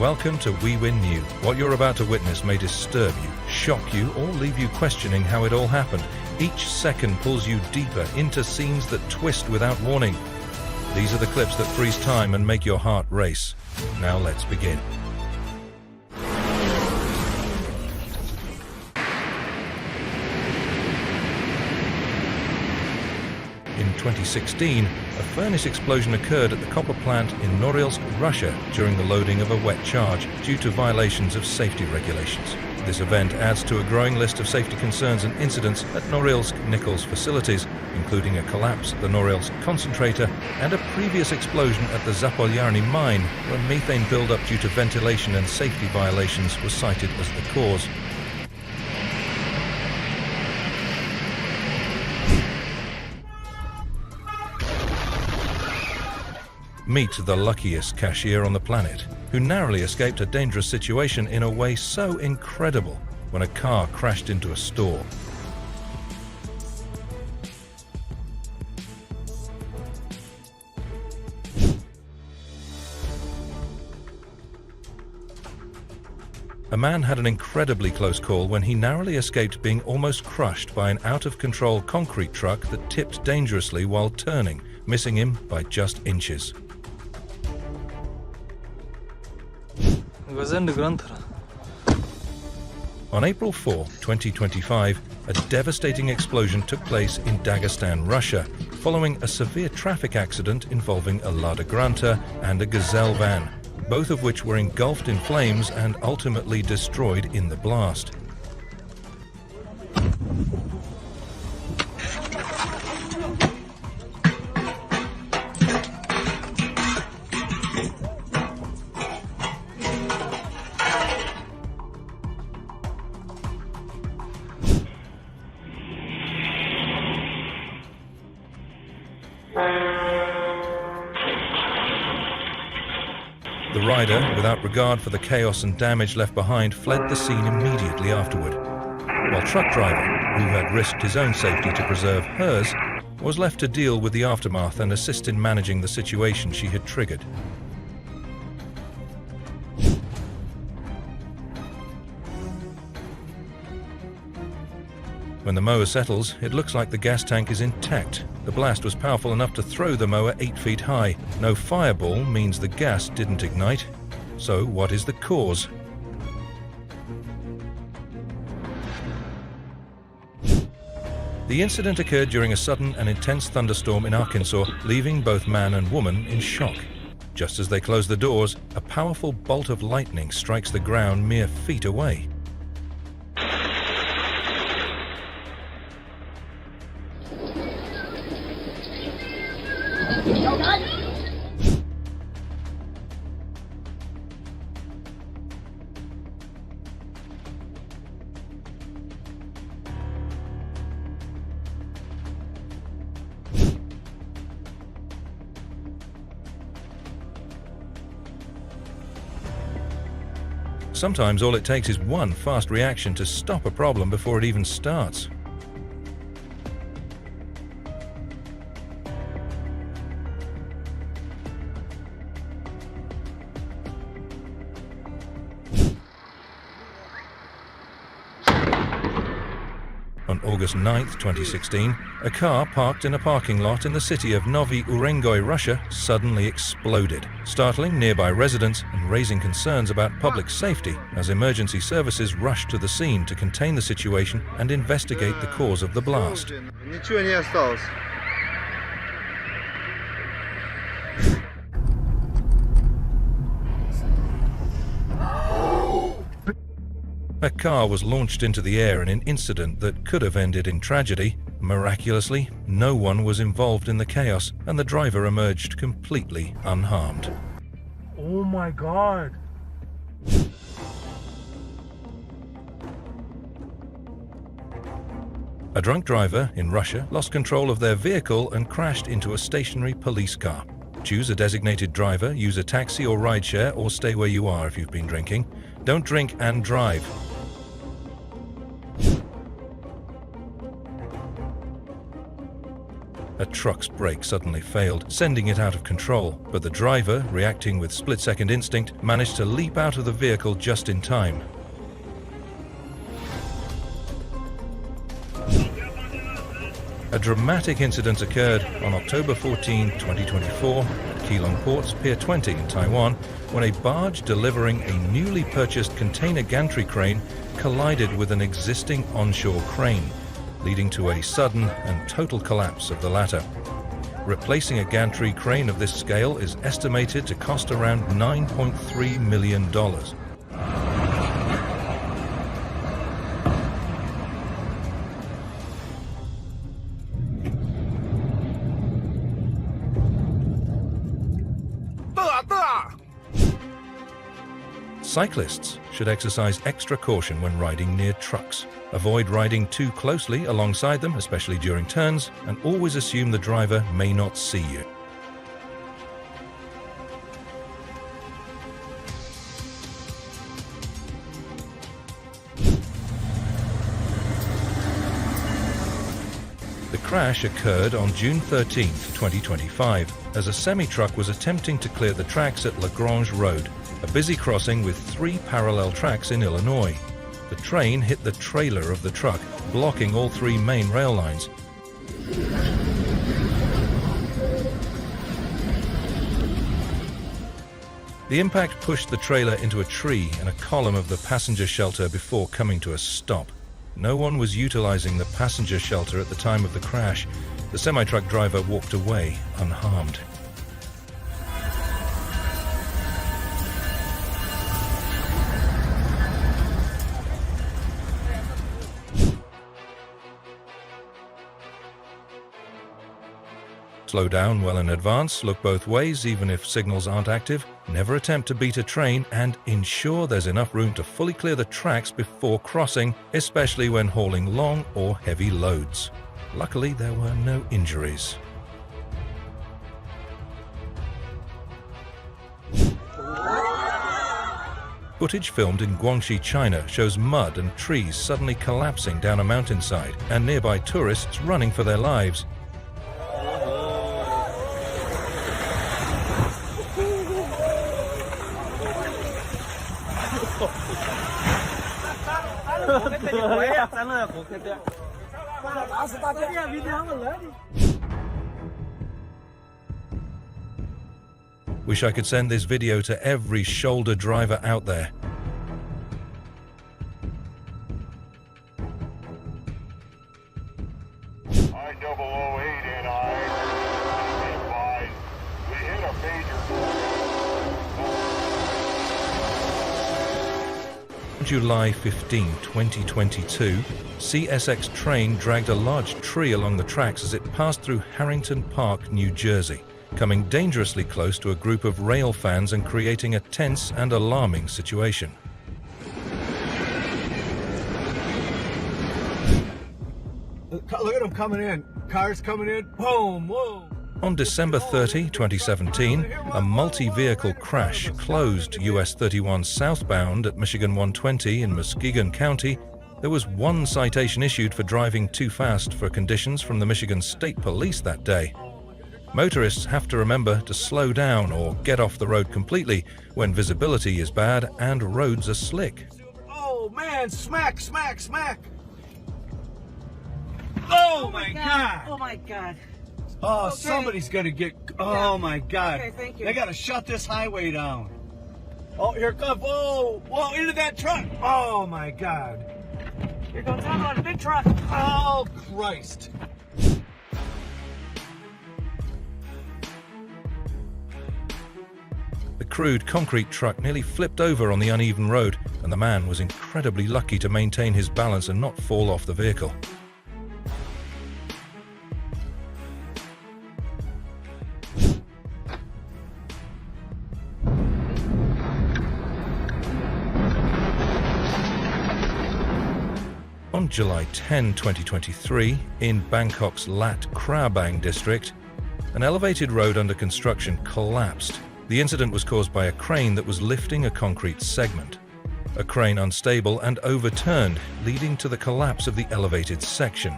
Welcome to We Win New. What you're about to witness may disturb you, shock you, or leave you questioning how it all happened. Each second pulls you deeper into scenes that twist without warning. These are the clips that freeze time and make your heart race. Now let's begin. In 2016, a furnace explosion occurred at the copper plant in Norilsk, Russia, during the loading of a wet charge due to violations of safety regulations. This event adds to a growing list of safety concerns and incidents at Norilsk Nickel's facilities, including a collapse at the Norilsk concentrator and a previous explosion at the Zapolyarny mine, where methane buildup due to ventilation and safety violations was cited as the cause. Meet the luckiest cashier on the planet, who narrowly escaped a dangerous situation in a way so incredible when a car crashed into a store. A man had an incredibly close call when he narrowly escaped being almost crushed by an out-of-control concrete truck that tipped dangerously while turning, missing him by just inches. Lada Granta. On April 4, 2025, a devastating explosion took place in Dagestan, Russia, following a severe traffic accident involving a Lada Granta and a GAZelle van, both of which were engulfed in flames and ultimately destroyed in the blast. The rider, without regard for the chaos and damage left behind, fled the scene immediately afterward, while truck driver, who had risked his own safety to preserve hers, was left to deal with the aftermath and assist in managing the situation she had triggered. When the mower settles, it looks like the gas tank is intact. The blast was powerful enough to throw the mower 8 feet high. No fireball means the gas didn't ignite. So what is the cause? The incident occurred during a sudden and intense thunderstorm in Arkansas, leaving both man and woman in shock. Just as they close the doors, a powerful bolt of lightning strikes the ground mere feet away. Sometimes all it takes is one fast reaction to stop a problem before it even starts. On August 9, 2016, a car parked in a parking lot in the city of Novy Urengoy, Russia, suddenly exploded, startling nearby residents and raising concerns about public safety as emergency services rushed to the scene to contain the situation and investigate the cause of the blast. A car was launched into the air in an incident that could have ended in tragedy. Miraculously, no one was involved in the chaos, and the driver emerged completely unharmed. Oh my God! A drunk driver in Russia lost control of their vehicle and crashed into a stationary police car. Choose a designated driver, use a taxi or rideshare, or stay where you are if you've been drinking. Don't drink and drive. A truck's brake suddenly failed, sending it out of control, but the driver, reacting with split-second instinct, managed to leap out of the vehicle just in time. A dramatic incident occurred on October 14, 2024, at Keelung Port's Pier 20 in Taiwan, when a barge delivering a newly purchased container gantry crane collided with an existing onshore crane, leading to a sudden and total collapse of the latter. Replacing a gantry crane of this scale is estimated to cost around $9.3 million. Cyclists should exercise extra caution when riding near trucks. Avoid riding too closely alongside them, especially during turns, and always assume the driver may not see you. The crash occurred on June 13, 2025, as a semi-truck was attempting to clear the tracks at Lagrange Road, a busy crossing with 3 parallel tracks in Illinois. The train hit the trailer of the truck, blocking all 3 main rail lines. The impact pushed the trailer into a tree and a column of the passenger shelter before coming to a stop. No one was utilizing the passenger shelter at the time of the crash. The semi-truck driver walked away unharmed. Slow down well in advance, look both ways even if signals aren't active, never attempt to beat a train, and ensure there's enough room to fully clear the tracks before crossing, especially when hauling long or heavy loads. Luckily, there were no injuries. Footage filmed in Guangxi, China shows mud and trees suddenly collapsing down a mountainside and nearby tourists running for their lives. Wish I could send this video to every shoulder driver out there. July 15, 2022, CSX train dragged a large tree along the tracks as it passed through Harrington Park, New Jersey, coming dangerously close to a group of rail fans and creating a tense and alarming situation. Look at them coming in. Cars coming in. Boom, whoa. On December 30, 2017, a multi-vehicle crash closed US 31 southbound at Michigan 120 in Muskegon County. There was 1 citation issued for driving too fast for conditions from the Michigan State Police that day. Motorists have to remember to slow down or get off the road completely when visibility is bad and roads are slick. Oh man, smack, smack, smack. Oh my God. Oh my God. Oh, Okay. somebody's gonna get, oh my God. Okay, thank you. They gotta shut this highway down. Oh, here it comes, whoa, whoa, into that truck. Oh my God. Here goes on a big truck. Oh Christ. The crude concrete truck nearly flipped over on the uneven road, and the man was incredibly lucky to maintain his balance and not fall off the vehicle. On July 10, 2023, in Bangkok's Lat Krabang district, an elevated road under construction collapsed. The incident was caused by a crane that was lifting a concrete segment. A crane unstable and overturned, leading to the collapse of the elevated section.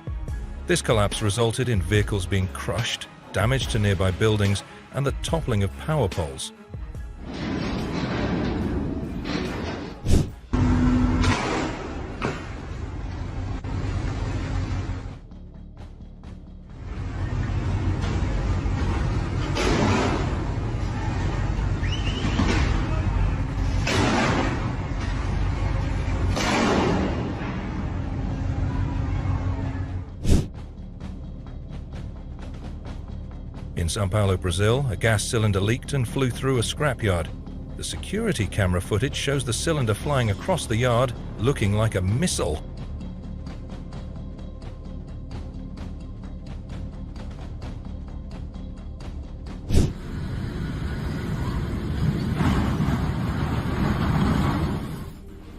This collapse resulted in vehicles being crushed, damage to nearby buildings, and the toppling of power poles. In São Paulo, Brazil, a gas cylinder leaked and flew through a scrapyard. The security camera footage shows the cylinder flying across the yard, looking like a missile.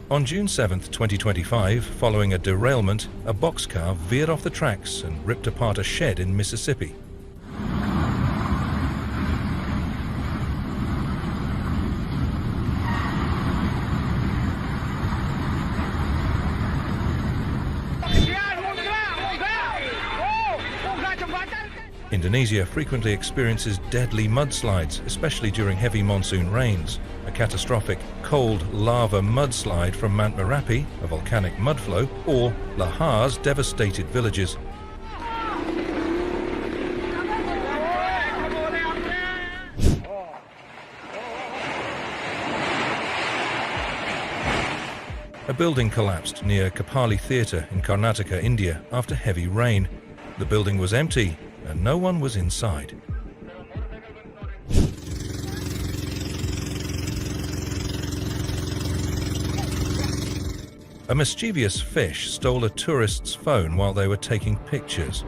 On June 7, 2025, following a derailment, a boxcar veered off the tracks and ripped apart a shed in Mississippi. Indonesia frequently experiences deadly mudslides, especially during heavy monsoon rains. A catastrophic cold lava mudslide from Mount Merapi, a volcanic mudflow, or lahars devastated villages. A building collapsed near Kapali Theatre in Karnataka, India, after heavy rain. The building was empty, and no one was inside. A mischievous fish stole a tourist's phone while they were taking pictures.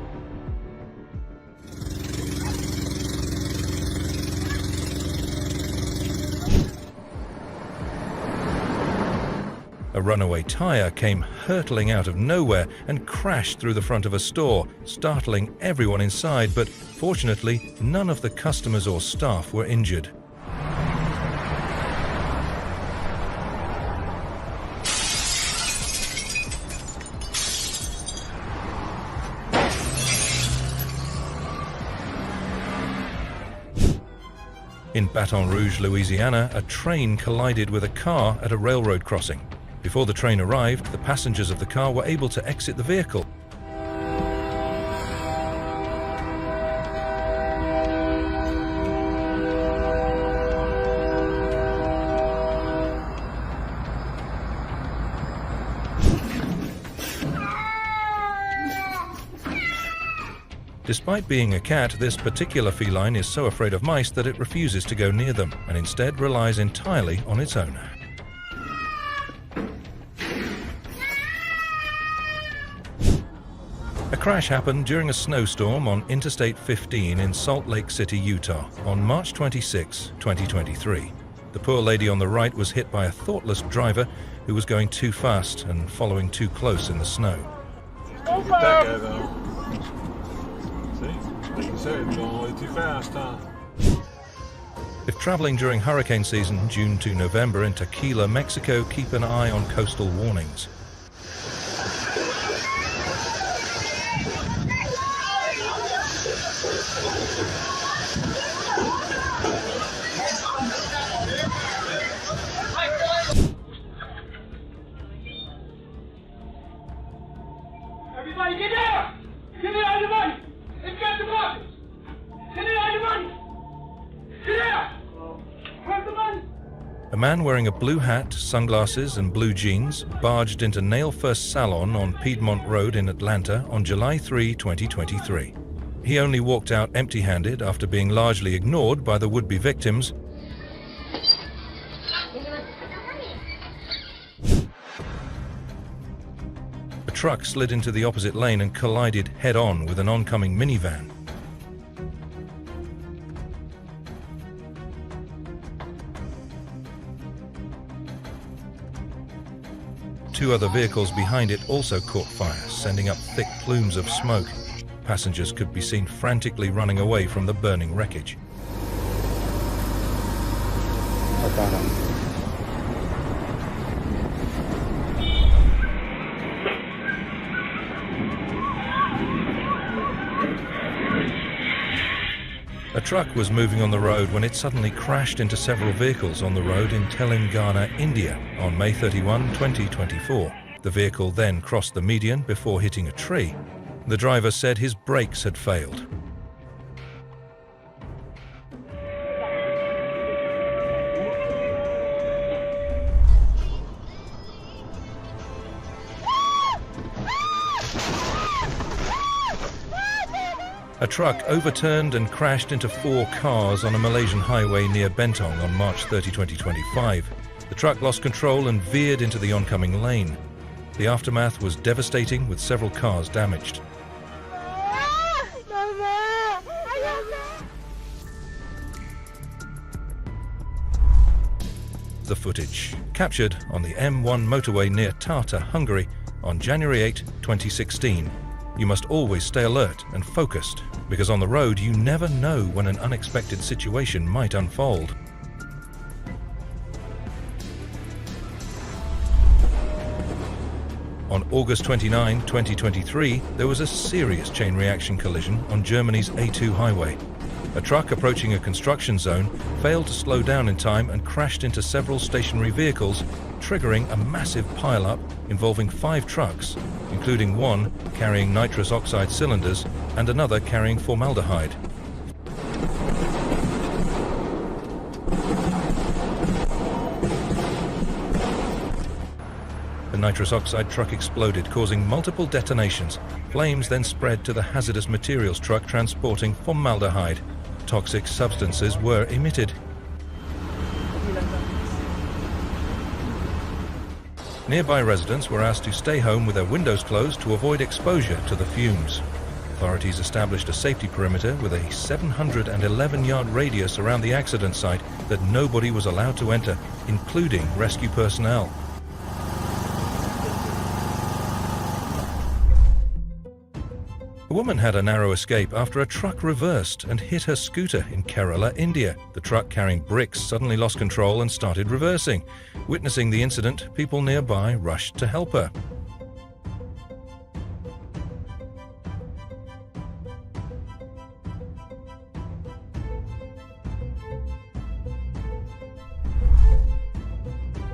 A runaway tire came hurtling out of nowhere and crashed through the front of a store, startling everyone inside, but fortunately, none of the customers or staff were injured. In Baton Rouge, Louisiana, a train collided with a car at a railroad crossing. Before the train arrived, the passengers of the car were able to exit the vehicle. Despite being a cat, this particular feline is so afraid of mice that it refuses to go near them and instead relies entirely on its owner. A crash happened during a snowstorm on Interstate 15 in Salt Lake City, Utah, on March 26, 2023. The poor lady on the right was hit by a thoughtless driver who was going too fast and following too close in the snow. Get that guy, though. See? Like you said, you're going way too fast, huh? If traveling during hurricane season, June to November in Tequila, Mexico, keep an eye on coastal warnings. Everybody get down! Get out of the money! It's got the buckets! Get out of the money! Get out! Where's the money? A man wearing a blue hat, sunglasses and blue jeans barged into Nail First Salon on Piedmont Road in Atlanta on July 3, 2023. He only walked out empty-handed after being largely ignored by the would-be victims. A truck slid into the opposite lane and collided head-on with an oncoming minivan. Two other vehicles behind it also caught fire, sending up thick plumes of smoke. Passengers could be seen frantically running away from the burning wreckage. truck was moving on the road when it suddenly crashed into several vehicles on the road in Telangana, India on May 31, 2024. The vehicle then crossed the median before hitting a tree. The driver said his brakes had failed. A truck overturned and crashed into 4 cars on a Malaysian highway near Bentong on March 30, 2025. The truck lost control and veered into the oncoming lane. The aftermath was devastating, with several cars damaged. The footage, captured on the M1 motorway near Tartu, Hungary, on January 8, 2016. You must always stay alert and focused, because on the road you never know when an unexpected situation might unfold. On August 29, 2023, there was a serious chain reaction collision on Germany's A2 highway. A truck approaching a construction zone failed to slow down in time and crashed into several stationary vehicles, triggering a massive pile-up involving 5 trucks, including one carrying nitrous oxide cylinders and another carrying formaldehyde. The nitrous oxide truck exploded, causing multiple detonations. Flames then spread to the hazardous materials truck transporting formaldehyde. Toxic substances were emitted. Nearby residents were asked to stay home with their windows closed to avoid exposure to the fumes. Authorities established a safety perimeter with a 711-yard radius around the accident site that nobody was allowed to enter, including rescue personnel. A woman had a narrow escape after a truck reversed and hit her scooter in Kerala, India. The truck carrying bricks suddenly lost control and started reversing. Witnessing the incident, people nearby rushed to help her.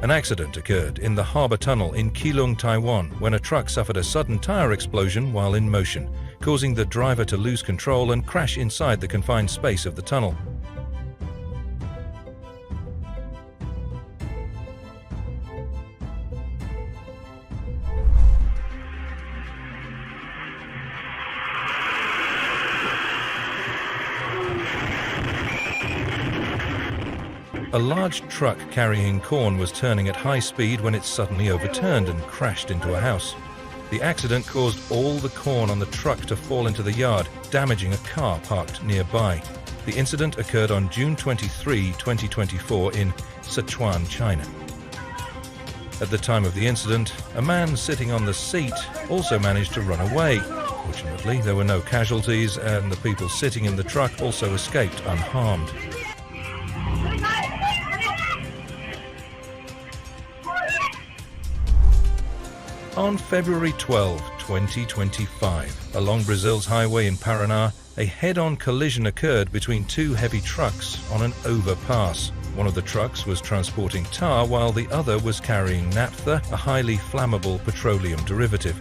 An accident occurred in the harbour tunnel in Keelung, Taiwan, when a truck suffered a sudden tyre explosion while in motion, causing the driver to lose control and crash inside the confined space of the tunnel. A large truck carrying corn was turning at high speed when it suddenly overturned and crashed into a house. The accident caused all the corn on the truck to fall into the yard, damaging a car parked nearby. The incident occurred on June 23, 2024 in Sichuan, China. At the time of the incident, a man sitting on the seat also managed to run away. Fortunately, there were no casualties, and the people sitting in the truck also escaped unharmed. On February 12, 2025, along Brazil's highway in Paraná, a head-on collision occurred between 2 heavy trucks on an overpass. One of the trucks was transporting tar while the other was carrying naphtha, a highly flammable petroleum derivative.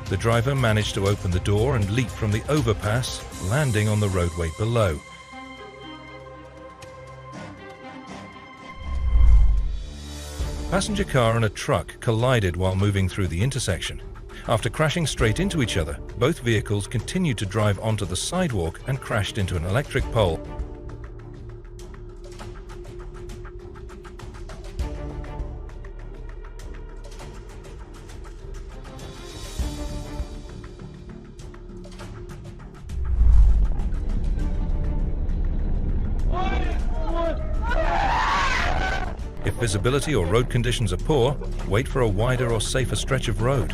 The driver managed to open the door and leap from the overpass, landing on the roadway below. A passenger car and a truck collided while moving through the intersection. After crashing straight into each other, both vehicles continued to drive onto the sidewalk and crashed into an electric pole. If visibility or road conditions are poor, wait for a wider or safer stretch of road.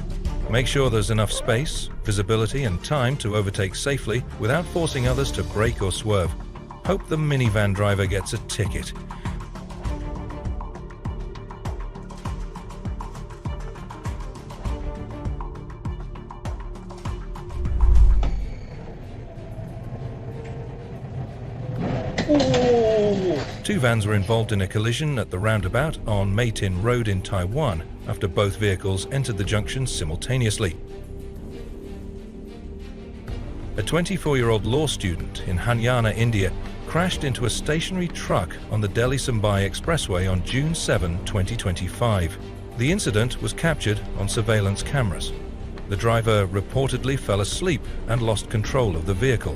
Make sure there's enough space, visibility and time to overtake safely without forcing others to brake or swerve. Hope the minivan driver gets a ticket. Two vans were involved in a collision at the roundabout on Maritime Road in Taiwan after both vehicles entered the junction simultaneously. A 24-year-old law student in Haryana, India, crashed into a stationary truck on the Delhi-Mumbai Expressway on June 7, 2025. The incident was captured on surveillance cameras. The driver reportedly fell asleep and lost control of the vehicle.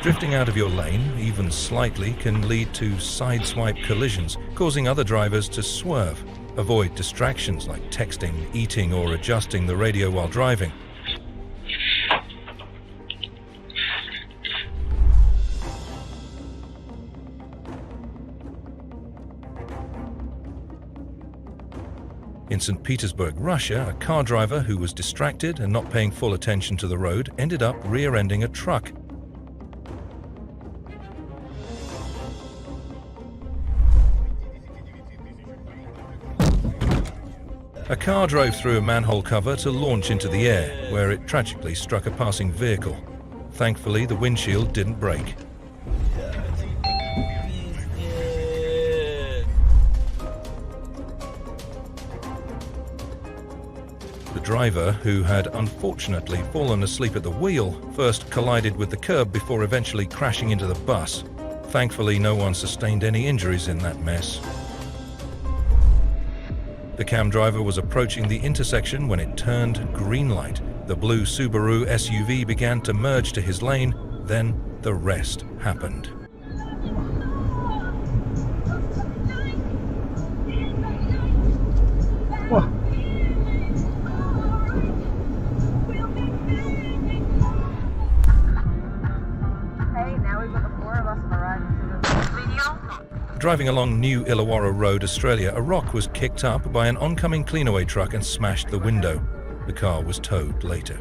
Drifting out of your lane, even slightly, can lead to sideswipe collisions, causing other drivers to swerve. Avoid distractions like texting, eating, or adjusting the radio while driving. In St. Petersburg, Russia, a car driver who was distracted and not paying full attention to the road ended up rear-ending a truck. A car drove through a manhole cover to launch into the air, where it tragically struck a passing vehicle. Thankfully, the windshield didn't break. The driver, who had unfortunately fallen asleep at the wheel, first collided with the curb before eventually crashing into the bus. Thankfully, no one sustained any injuries in that mess. The cam driver was approaching the intersection when it turned green light. The blue Subaru SUV began to merge to his lane, then the rest happened. Driving along New Illawarra Road, Australia, a rock was kicked up by an oncoming cleanaway truck and smashed the window. The car was towed later.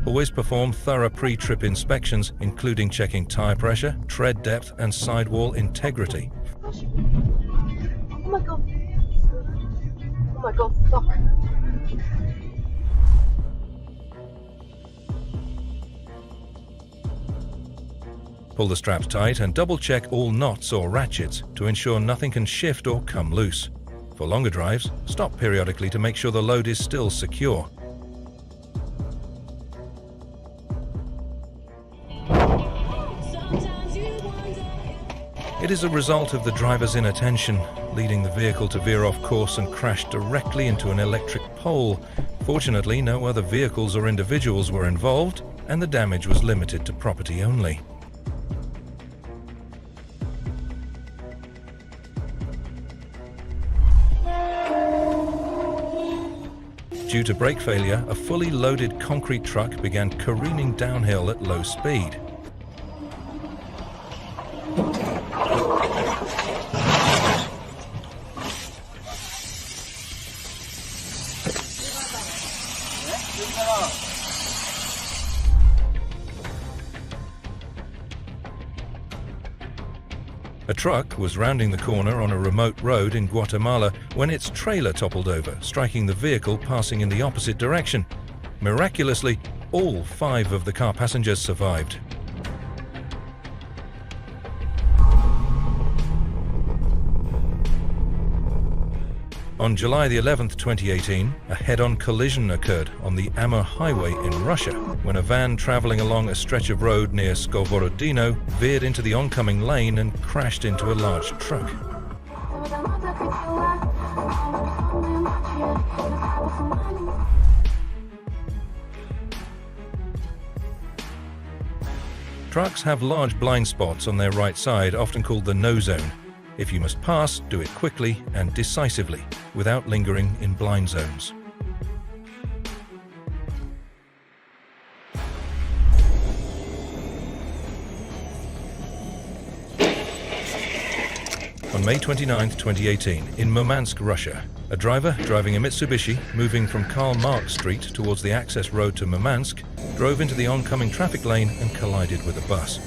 Always perform thorough pre-trip inspections, including checking tire pressure, tread depth, and sidewall integrity. Oh my god. Oh my god, fuck. Pull the straps tight and double-check all knots or ratchets to ensure nothing can shift or come loose. For longer drives, stop periodically to make sure the load is still secure. It is a result of the driver's inattention, leading the vehicle to veer off course and crash directly into an electric pole. Fortunately, no other vehicles or individuals were involved, and the damage was limited to property only. Due to brake failure, a fully loaded concrete truck began careening downhill at low speed. A truck was rounding the corner on a remote road in Guatemala when its trailer toppled over, striking the vehicle passing in the opposite direction. Miraculously, all 5 of the car passengers survived. On July the 11th, 2018, a head-on collision occurred on the Amur Highway in Russia when a van traveling along a stretch of road near Skovorodino veered into the oncoming lane and crashed into a large truck. Trucks have large blind spots on their right side, often called the no zone. If you must pass, do it quickly and decisively, without lingering in blind zones. On May 29, 2018, in Murmansk, Russia, a driver driving a Mitsubishi moving from Karl Marx Street towards the access road to Murmansk drove into the oncoming traffic lane and collided with a bus.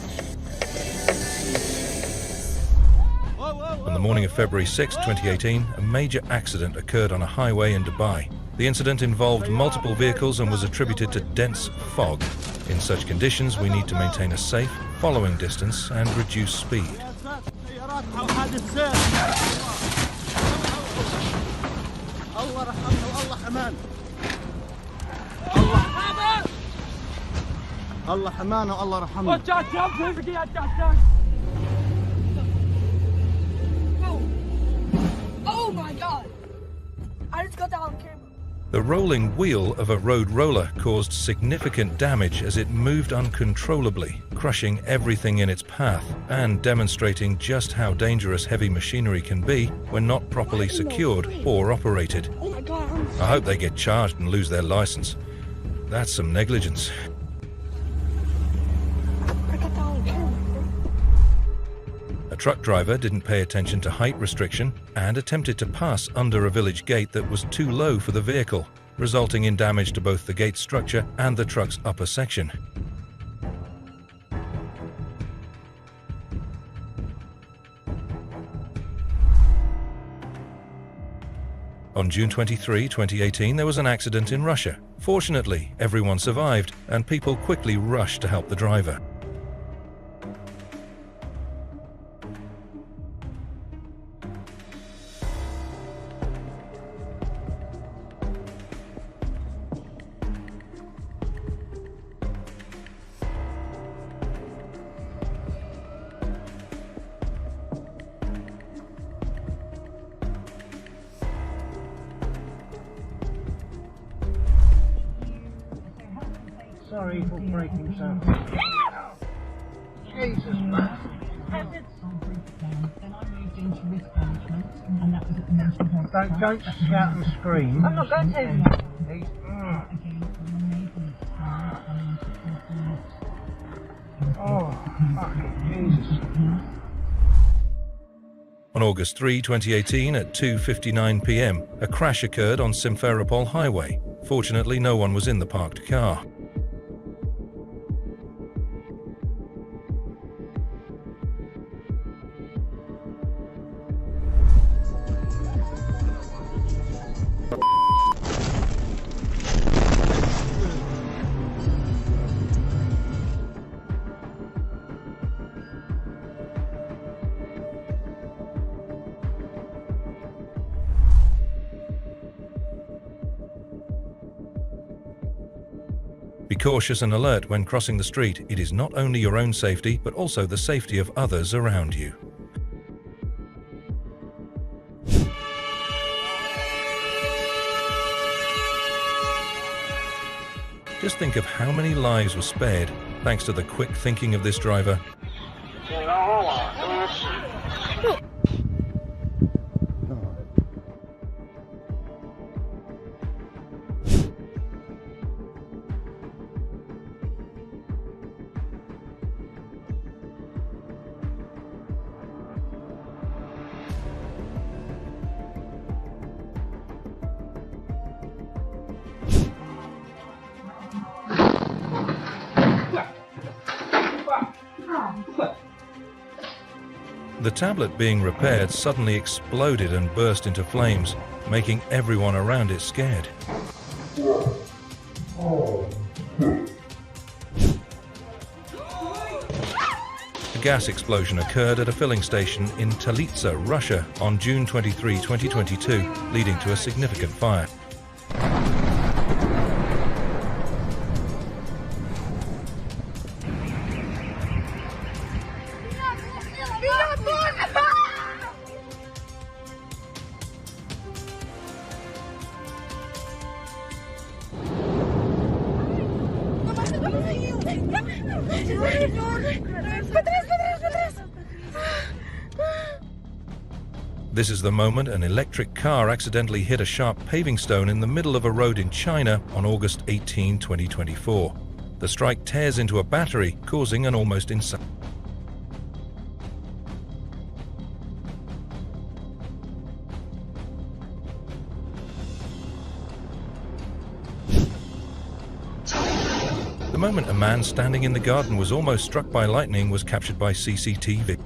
On the morning of February 6, 2018, a major accident occurred on a highway in Dubai. The incident involved multiple vehicles and was attributed to dense fog. In such conditions, we need to maintain a safe, following distance and reduce speed. Oh my God! I just got that on camera. The rolling wheel of a road roller caused significant damage as it moved uncontrollably, crushing everything in its path and demonstrating just how dangerous heavy machinery can be when not properly secured or operated. Oh my God! I hope they get charged and lose their license. That's some negligence. I got that on camera. A truck driver didn't pay attention to height restriction and attempted to pass under a village gate that was too low for the vehicle, resulting in damage to both the gate structure and the truck's upper section. On June 23, 2018, there was an accident in Russia. Fortunately, everyone survived, and people quickly rushed to help the driver. Sorry for breaking something. Jesus, man. Don't shout and scream. I'm not going to. Oh, fucking Jesus. On August 3, 2018, at 2:59 p.m., a crash occurred on Simferopol Highway. Fortunately, no one was in the parked car. Be cautious and alert when crossing the street. It is not only your own safety, but also the safety of others around you. Just think of how many lives were spared thanks to the quick thinking of this driver. The tablet being repaired suddenly exploded and burst into flames, making everyone around it scared. A gas explosion occurred at a filling station in Talitsa, Russia on June 23, 2022, leading to a significant fire. This is the moment an electric car accidentally hit a sharp paving stone in the middle of a road in China on August 18, 2024. The strike tears into a battery, causing an almost instant. The moment a man standing in the garden was almost struck by lightning was captured by CCTV.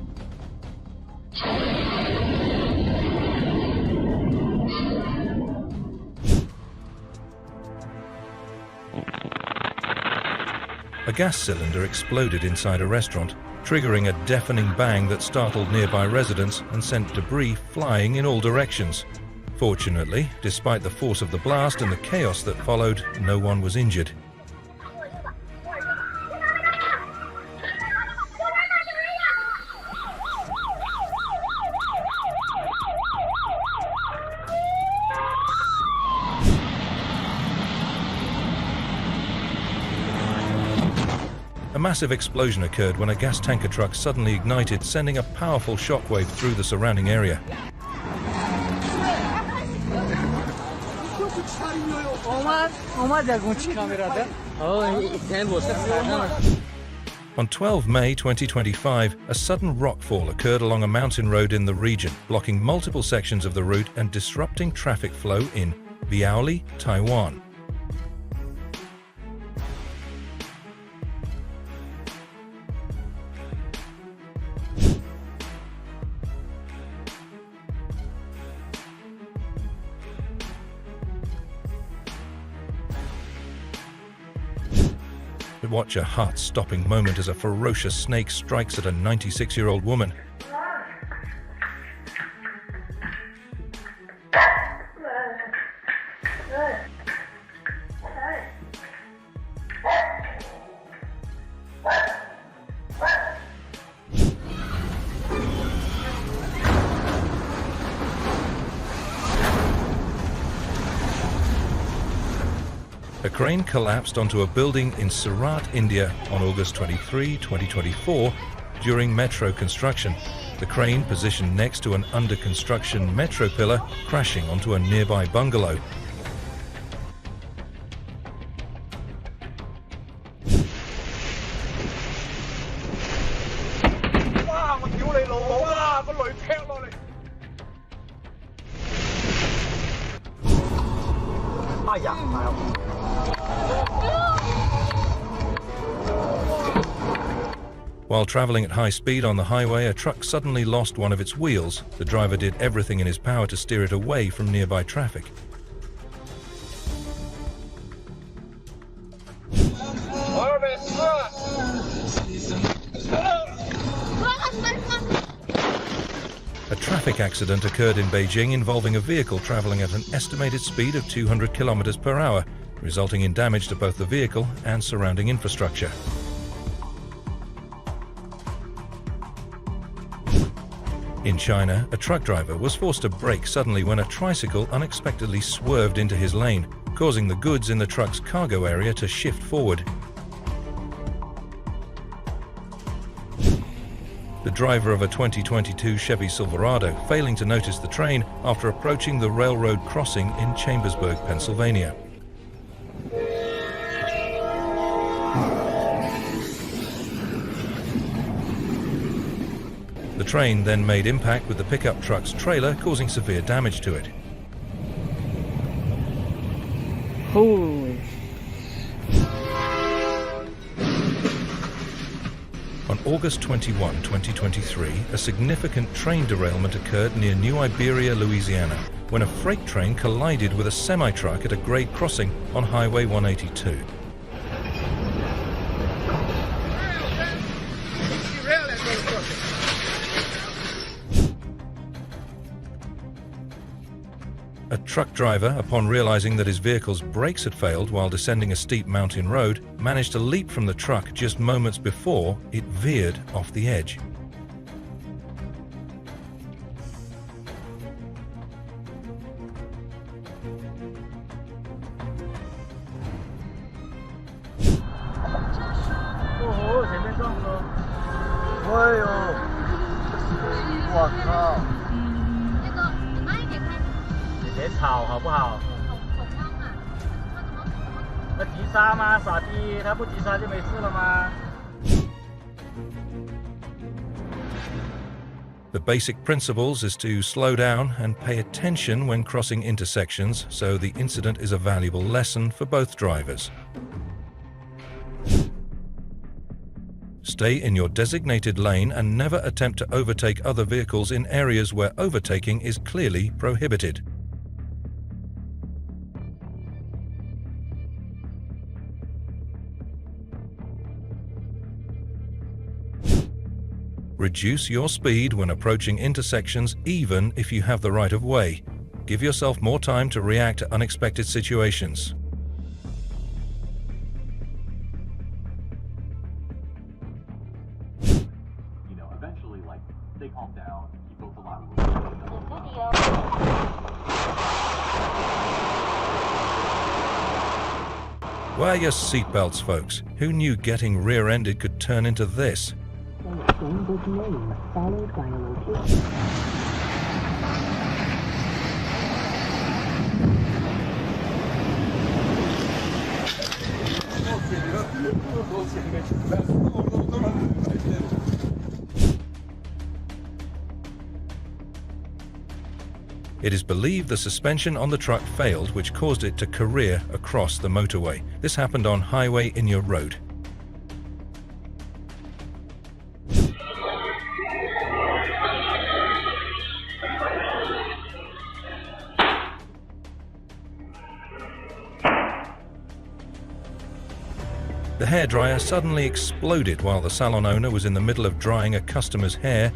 A gas cylinder exploded inside a restaurant, triggering a deafening bang that startled nearby residents and sent debris flying in all directions. Fortunately, despite the force of the blast and the chaos that followed, no one was injured. A massive explosion occurred when a gas tanker truck suddenly ignited, sending a powerful shockwave through the surrounding area. On 12 May 2025, a sudden rockfall occurred along a mountain road in the region, blocking multiple sections of the route and disrupting traffic flow in Biaoli, Taiwan. Watch a heart-stopping moment as a ferocious snake strikes at a 96-year-old woman. A crane collapsed onto a building in Surat, India on August 23, 2024 during metro construction. The crane, positioned next to an under-construction metro pillar, crashing onto a nearby bungalow. While traveling at high speed on the highway, a truck suddenly lost one of its wheels. The driver did everything in his power to steer it away from nearby traffic. A traffic accident occurred in Beijing involving a vehicle traveling at an estimated speed of 200 kilometers per hour, resulting in damage to both the vehicle and surrounding infrastructure. In China, a truck driver was forced to brake suddenly when a tricycle unexpectedly swerved into his lane, causing the goods in the truck's cargo area to shift forward. The driver of a 2022 Chevy Silverado failing to notice the train after approaching the railroad crossing in Chambersburg, Pennsylvania. The train then made impact with the pickup truck's trailer, causing severe damage to it. Holy. On August 21, 2023, a significant train derailment occurred near New Iberia, Louisiana, when a freight train collided with a semi-truck at a grade crossing on Highway 182. A truck driver, upon realizing that his vehicle's brakes had failed while descending a steep mountain road, managed to leap from the truck just moments before it veered off the edge. The basic principles is to slow down and pay attention when crossing intersections, so the incident is a valuable lesson for both drivers. Stay in your designated lane and never attempt to overtake other vehicles in areas where overtaking is clearly prohibited. Reduce your speed when approaching intersections, even if you have the right of way. Give yourself more time to react to unexpected situations. Eventually, they calm down. He built a lot of Wear your seatbelts, folks. Who knew getting rear-ended could turn into this? Name followed by a location. It is believed the suspension on the truck failed, which caused it to career across the motorway. This happened on Highway Inyo Road. The hairdryer suddenly exploded while the salon owner was in the middle of drying a customer's hair.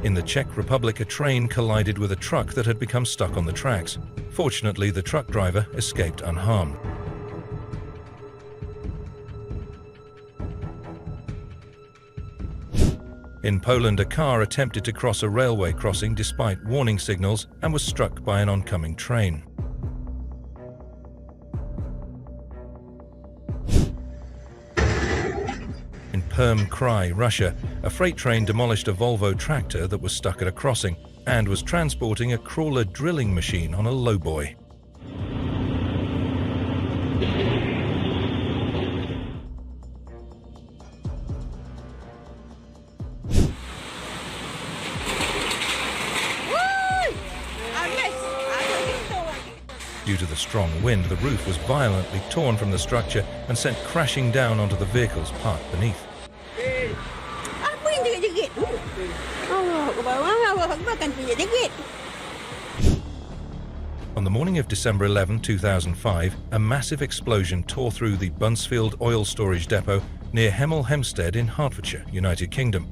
In the Czech Republic, a train collided with a truck that had become stuck on the tracks. Fortunately, the truck driver escaped unharmed. In Poland, a car attempted to cross a railway crossing despite warning signals and was struck by an oncoming train. In Perm Krai, Russia, a freight train demolished a Volvo tractor that was stuck at a crossing and was transporting a crawler drilling machine on a lowboy. Due to the strong wind, the roof was violently torn from the structure and sent crashing down onto the vehicles parked beneath. On the morning of December 11, 2005, a massive explosion tore through the Bunsfield oil storage depot near Hemel Hempstead in Hertfordshire, United Kingdom.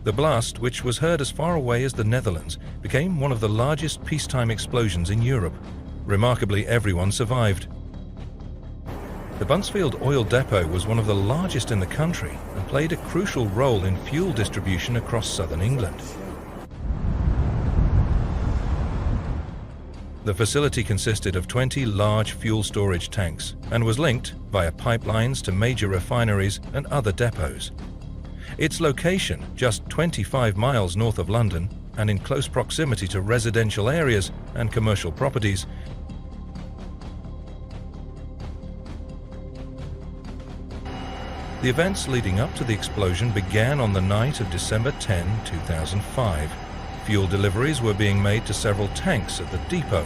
The blast, which was heard as far away as the Netherlands, became one of the largest peacetime explosions in Europe. Remarkably, everyone survived. The Bunsfield oil depot was one of the largest in the country and played a crucial role in fuel distribution across southern England. The facility consisted of 20 large fuel storage tanks and was linked via pipelines to major refineries and other depots. Its location, just 25 miles north of London and in close proximity to residential areas and commercial properties, the events leading up to the explosion began on the night of December 10, 2005. Fuel deliveries were being made to several tanks at the depot.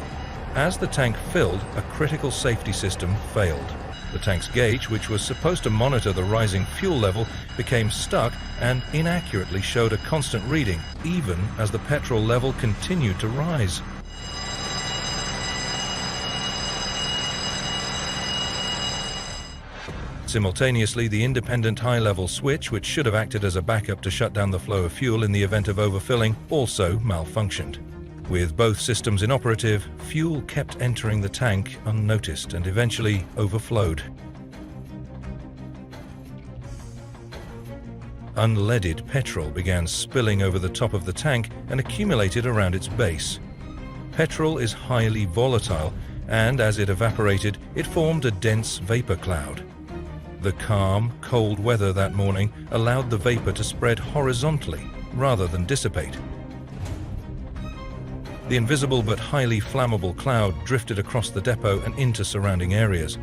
As the tank filled, a critical safety system failed. The tank's gauge, which was supposed to monitor the rising fuel level, became stuck and inaccurately showed a constant reading, even as the petrol level continued to rise. Simultaneously, the independent high-level switch, which should have acted as a backup to shut down the flow of fuel in the event of overfilling, also malfunctioned. With both systems inoperative, fuel kept entering the tank unnoticed and eventually overflowed. Unleaded petrol began spilling over the top of the tank and accumulated around its base. Petrol is highly volatile, and as it evaporated, it formed a dense vapor cloud. The calm, cold weather that morning allowed the vapor to spread horizontally rather than dissipate. The invisible but highly flammable cloud drifted across the depot and into surrounding areas.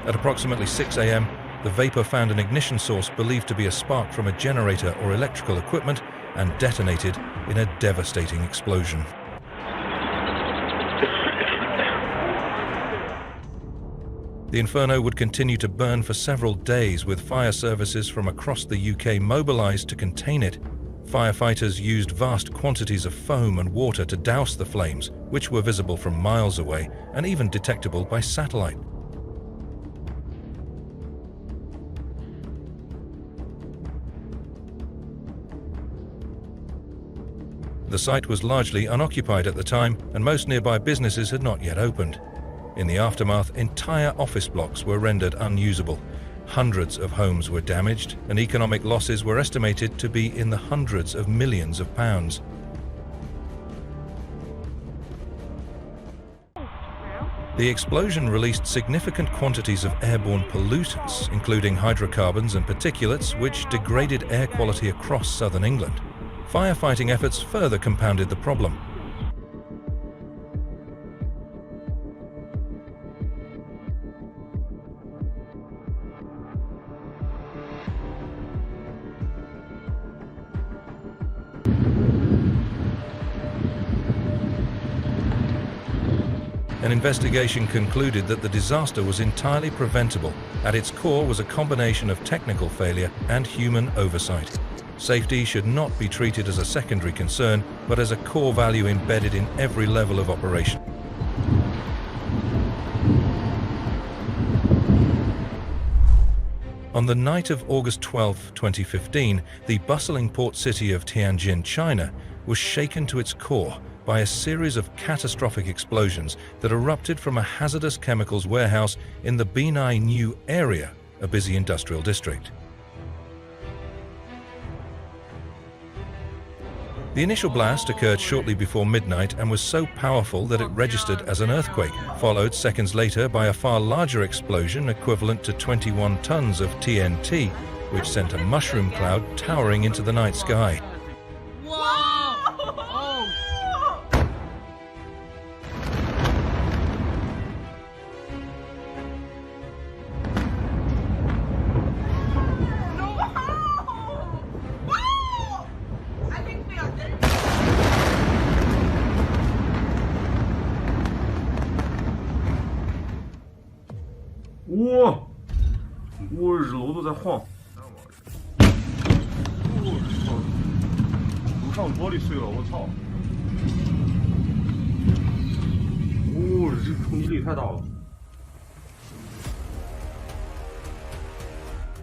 At approximately 6 a.m., the vapor found an ignition source believed to be a spark from a generator or electrical equipment and detonated in a devastating explosion. The inferno would continue to burn for several days, with fire services from across the UK mobilized to contain it. Firefighters used vast quantities of foam and water to douse the flames, which were visible from miles away and even detectable by satellite. The site was largely unoccupied at the time, and most nearby businesses had not yet opened. In the aftermath, entire office blocks were rendered unusable. Hundreds of homes were damaged, and economic losses were estimated to be in the hundreds of millions of pounds. The explosion released significant quantities of airborne pollutants, including hydrocarbons and particulates, which degraded air quality across southern England. Firefighting efforts further compounded the problem. An investigation concluded that the disaster was entirely preventable. At its core was a combination of technical failure and human oversight. Safety should not be treated as a secondary concern, but as a core value embedded in every level of operation. On the night of August 12, 2015, the bustling port city of Tianjin, China, was shaken to its core by a series of catastrophic explosions that erupted from a hazardous chemicals warehouse in the Binai New area, a busy industrial district. The initial blast occurred shortly before midnight and was so powerful that it registered as an earthquake, followed seconds later by a far larger explosion equivalent to 21 tons of TNT, which sent a mushroom cloud towering into the night sky.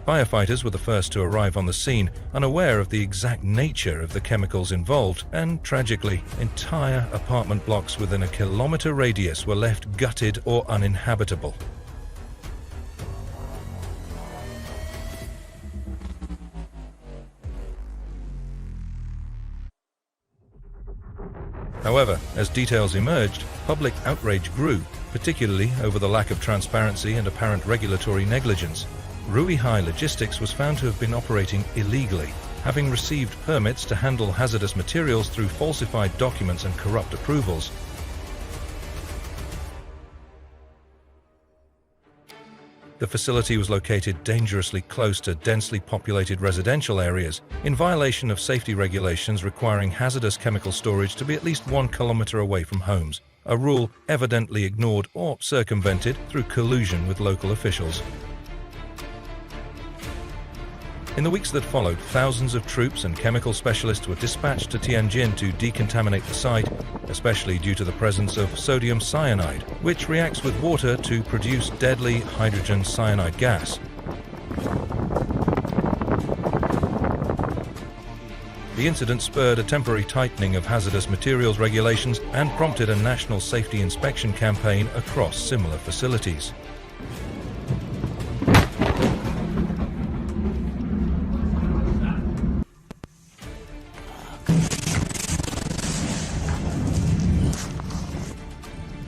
Firefighters were the first to arrive on the scene, unaware of the exact nature of the chemicals involved, and tragically, entire apartment blocks within a kilometer radius were left gutted or uninhabitable. However, as details emerged, public outrage grew, particularly over the lack of transparency and apparent regulatory negligence. Ruihai Logistics was found to have been operating illegally, having received permits to handle hazardous materials through falsified documents and corrupt approvals. The facility was located dangerously close to densely populated residential areas, in violation of safety regulations requiring hazardous chemical storage to be at least 1 kilometer away from homes, a rule evidently ignored or circumvented through collusion with local officials. In the weeks that followed, thousands of troops and chemical specialists were dispatched to Tianjin to decontaminate the site, especially due to the presence of sodium cyanide, which reacts with water to produce deadly hydrogen cyanide gas. The incident spurred a temporary tightening of hazardous materials regulations and prompted a national safety inspection campaign across similar facilities.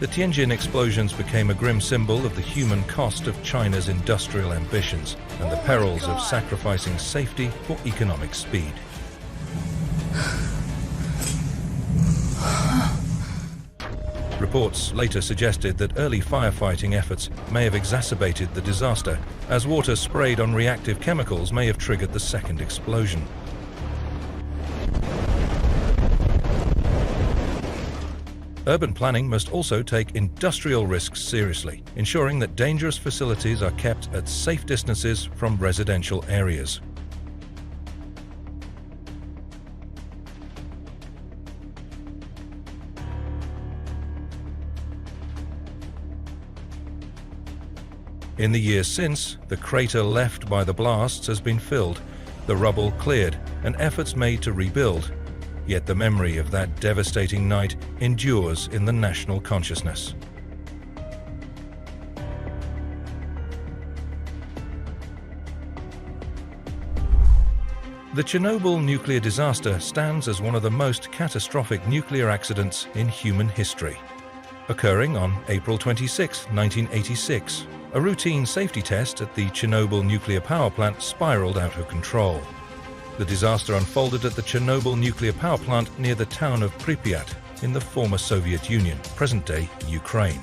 The Tianjin explosions became a grim symbol of the human cost of China's industrial ambitions and the perils of sacrificing safety for economic speed. 。Reports later suggested that early firefighting efforts may have exacerbated the disaster, as water sprayed on reactive chemicals may have triggered the second explosion. Urban planning must also take industrial risks seriously, ensuring that dangerous facilities are kept at safe distances from residential areas. In the years since, the crater left by the blasts has been filled, the rubble cleared, and efforts made to rebuild. Yet the memory of that devastating night endures in the national consciousness. The Chernobyl nuclear disaster stands as one of the most catastrophic nuclear accidents in human history. Occurring on April 26, 1986, a routine safety test at the Chernobyl nuclear power plant spiraled out of control. The disaster unfolded at the Chernobyl nuclear power plant near the town of Pripyat in the former Soviet Union, present-day Ukraine.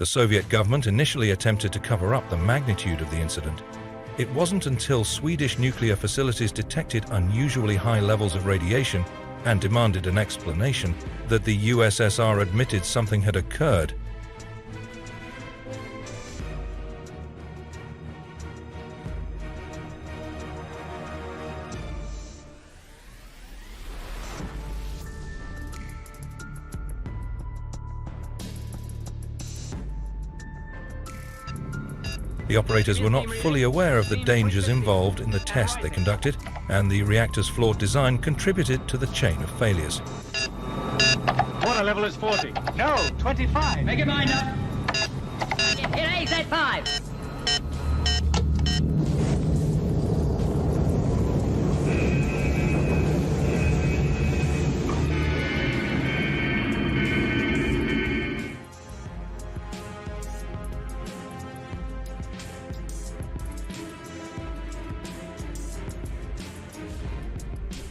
The Soviet government initially attempted to cover up the magnitude of the incident. It wasn't until Swedish nuclear facilities detected unusually high levels of radiation and demanded an explanation that the USSR admitted something had occurred. The operators were not fully aware of the dangers involved in the test they conducted, and the reactor's flawed design contributed to the chain of failures. Water level is 40. No, 25. Make it mind up. It is at 5.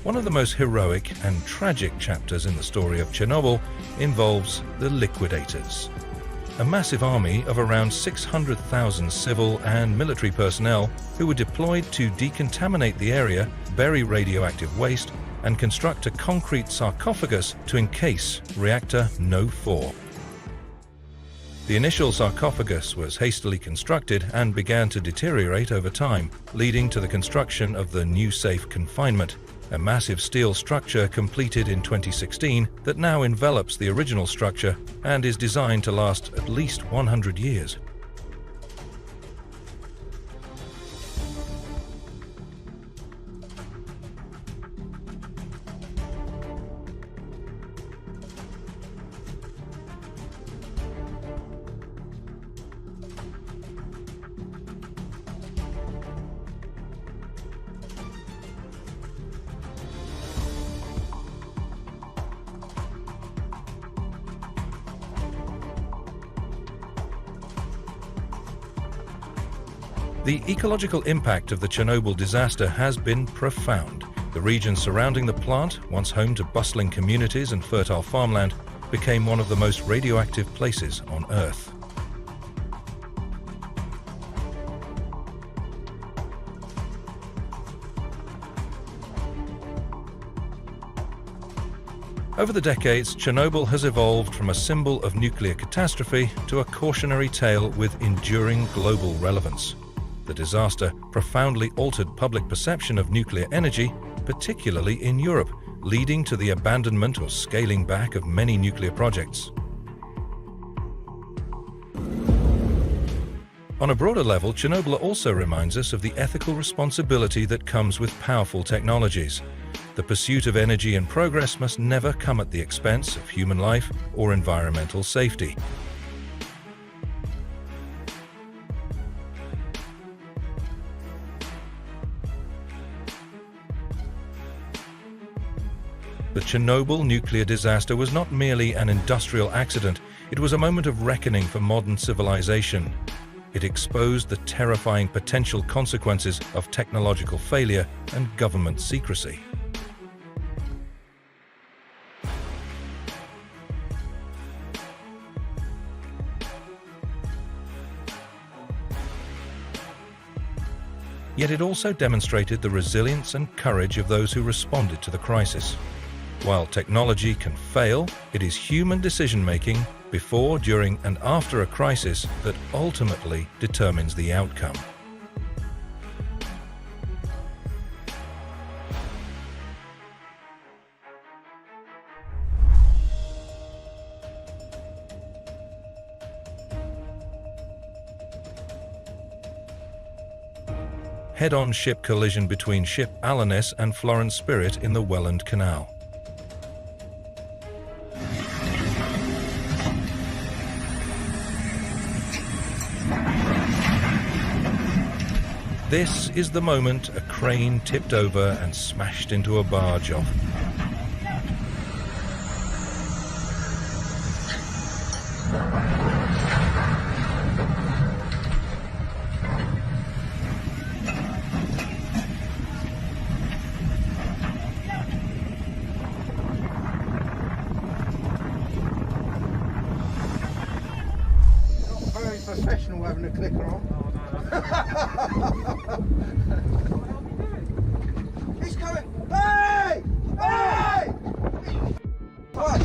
One of the most heroic and tragic chapters in the story of Chernobyl involves the liquidators. A massive army of around 600,000 civil and military personnel who were deployed to decontaminate the area, bury radioactive waste, and construct a concrete sarcophagus to encase reactor No. 4. The initial sarcophagus was hastily constructed and began to deteriorate over time, leading to the construction of the new safe confinement, a massive steel structure completed in 2016 that now envelops the original structure and is designed to last at least 100 years. The ecological impact of the Chernobyl disaster has been profound. The region surrounding the plant, once home to bustling communities and fertile farmland, became one of the most radioactive places on Earth. Over the decades, Chernobyl has evolved from a symbol of nuclear catastrophe to a cautionary tale with enduring global relevance. The disaster profoundly altered public perception of nuclear energy, particularly in Europe, leading to the abandonment or scaling back of many nuclear projects. On a broader level, Chernobyl also reminds us of the ethical responsibility that comes with powerful technologies. The pursuit of energy and progress must never come at the expense of human life or environmental safety. The Chernobyl nuclear disaster was not merely an industrial accident, it was a moment of reckoning for modern civilization. It exposed the terrifying potential consequences of technological failure and government secrecy. Yet it also demonstrated the resilience and courage of those who responded to the crisis. While technology can fail, it is human decision-making before, during, and after a crisis that ultimately determines the outcome. Head-on ship collision between ship Alanis and Florence Spirit in the Welland Canal. This is the moment a crane tipped over and smashed into a barge off. Very professional having a clicker on. He's coming! Hey! Hey! Hey!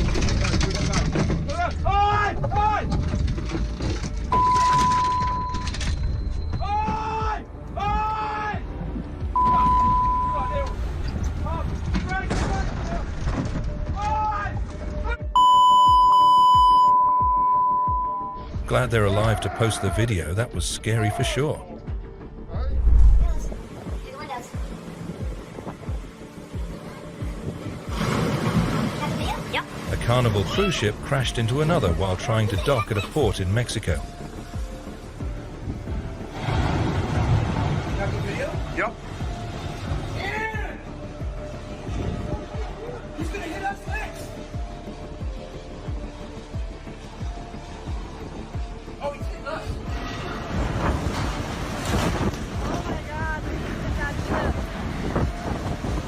Glad they're alive to post the video. That was scary for sure. A Carnival cruise ship crashed into another while trying to dock at a port in Mexico. Yep. He's gonna hit us next! Oh, he's hitting us! Oh my god, we hit that ship.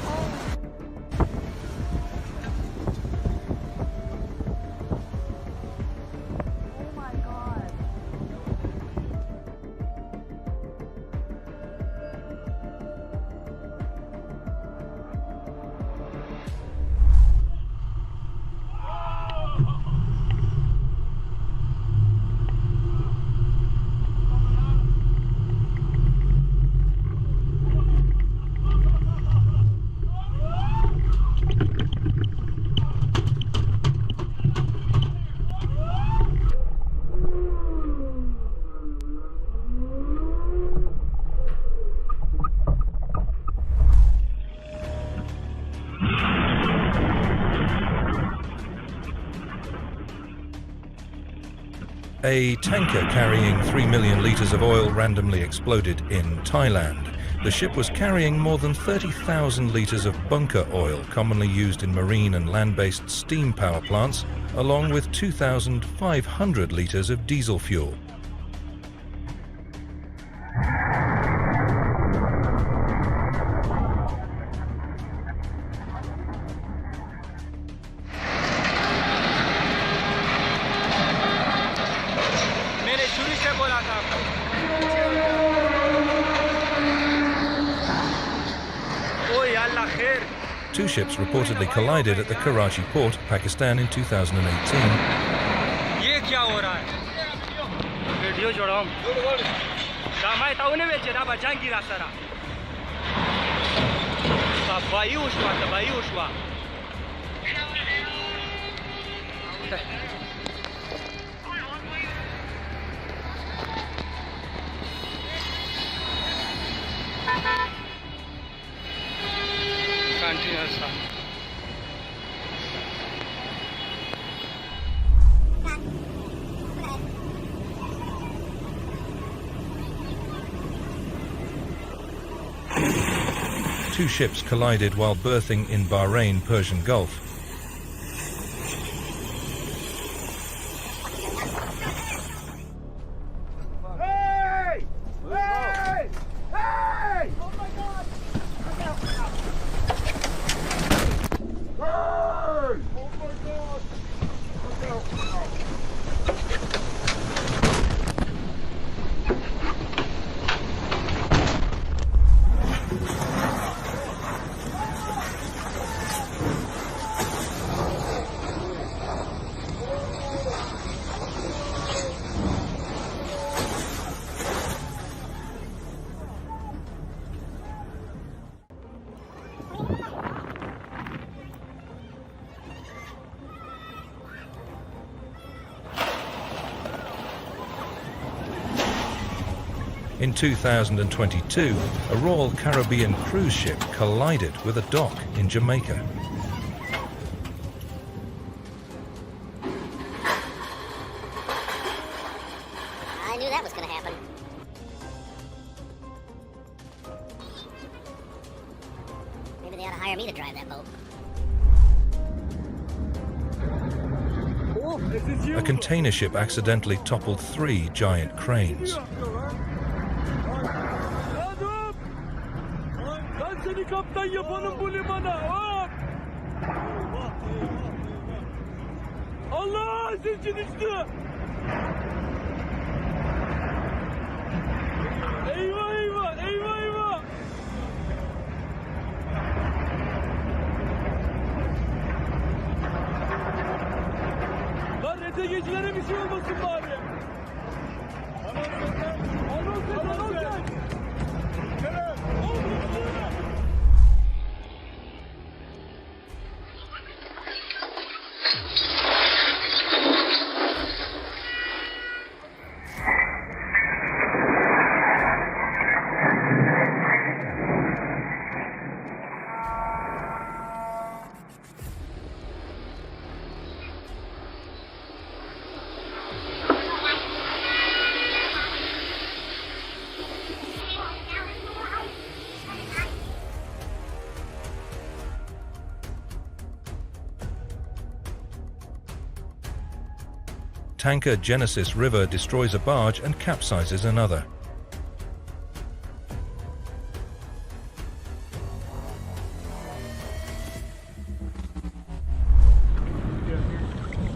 Oh my god. A tanker carrying 3 million litres of oil randomly exploded in Thailand. The ship was carrying more than 30,000 litres of bunker oil, commonly used in marine and land-based steam power plants, along with 2,500 litres of diesel fuel. Two ships reportedly collided at the Karachi port, Pakistan in 2018. Two ships collided while berthing in Bahrain Persian Gulf. Hey! Hey! Hey! Oh my God! Hey! Oh my God! In 2022, a Royal Caribbean cruise ship collided with a dock in Jamaica. I knew that was going to happen. Maybe they ought to hire me to drive that boat. A container ship accidentally toppled 3 giant cranes. Allah zincir düştü. Eyvah eyvah eyvah eyvah. Lan ETG'cilere bir şey olmasın bari. Anons et. Tanker Genesis River destroys a barge and capsizes another.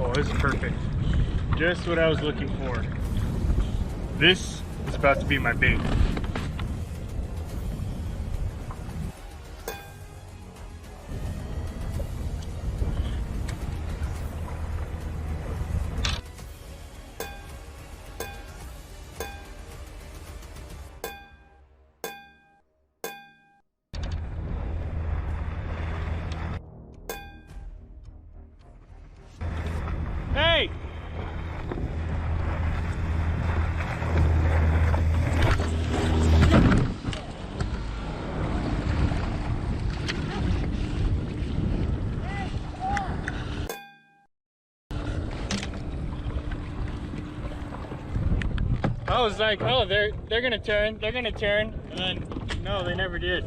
Oh, this is perfect. Just what I was looking for. This is about to be my bait. Hey! I was like, oh, they're gonna turn, and then no, they never did.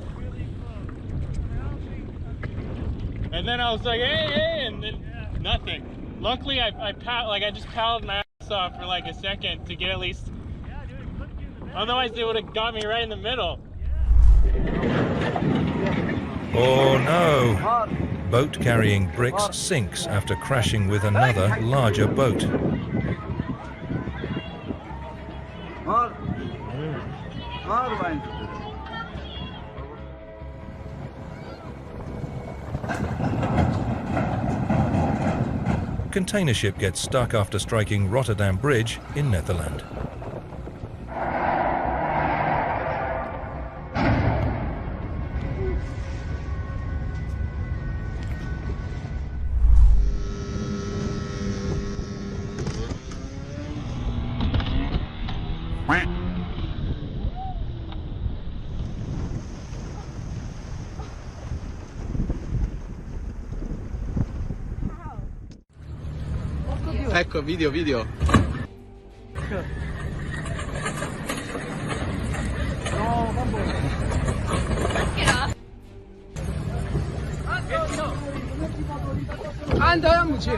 And then I was like, hey, and then nothing. Luckily, I just paddled my ass off for like a second to get at least. Otherwise, they would have got me right in the middle. Oh no! Boat carrying bricks sinks after crashing with another larger boat. Container ship gets stuck after striking Rotterdam Bridge in Netherlands. ecco, video. Andiamoci!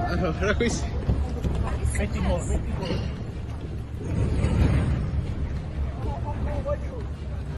Allora, qui sì. Metti in moto.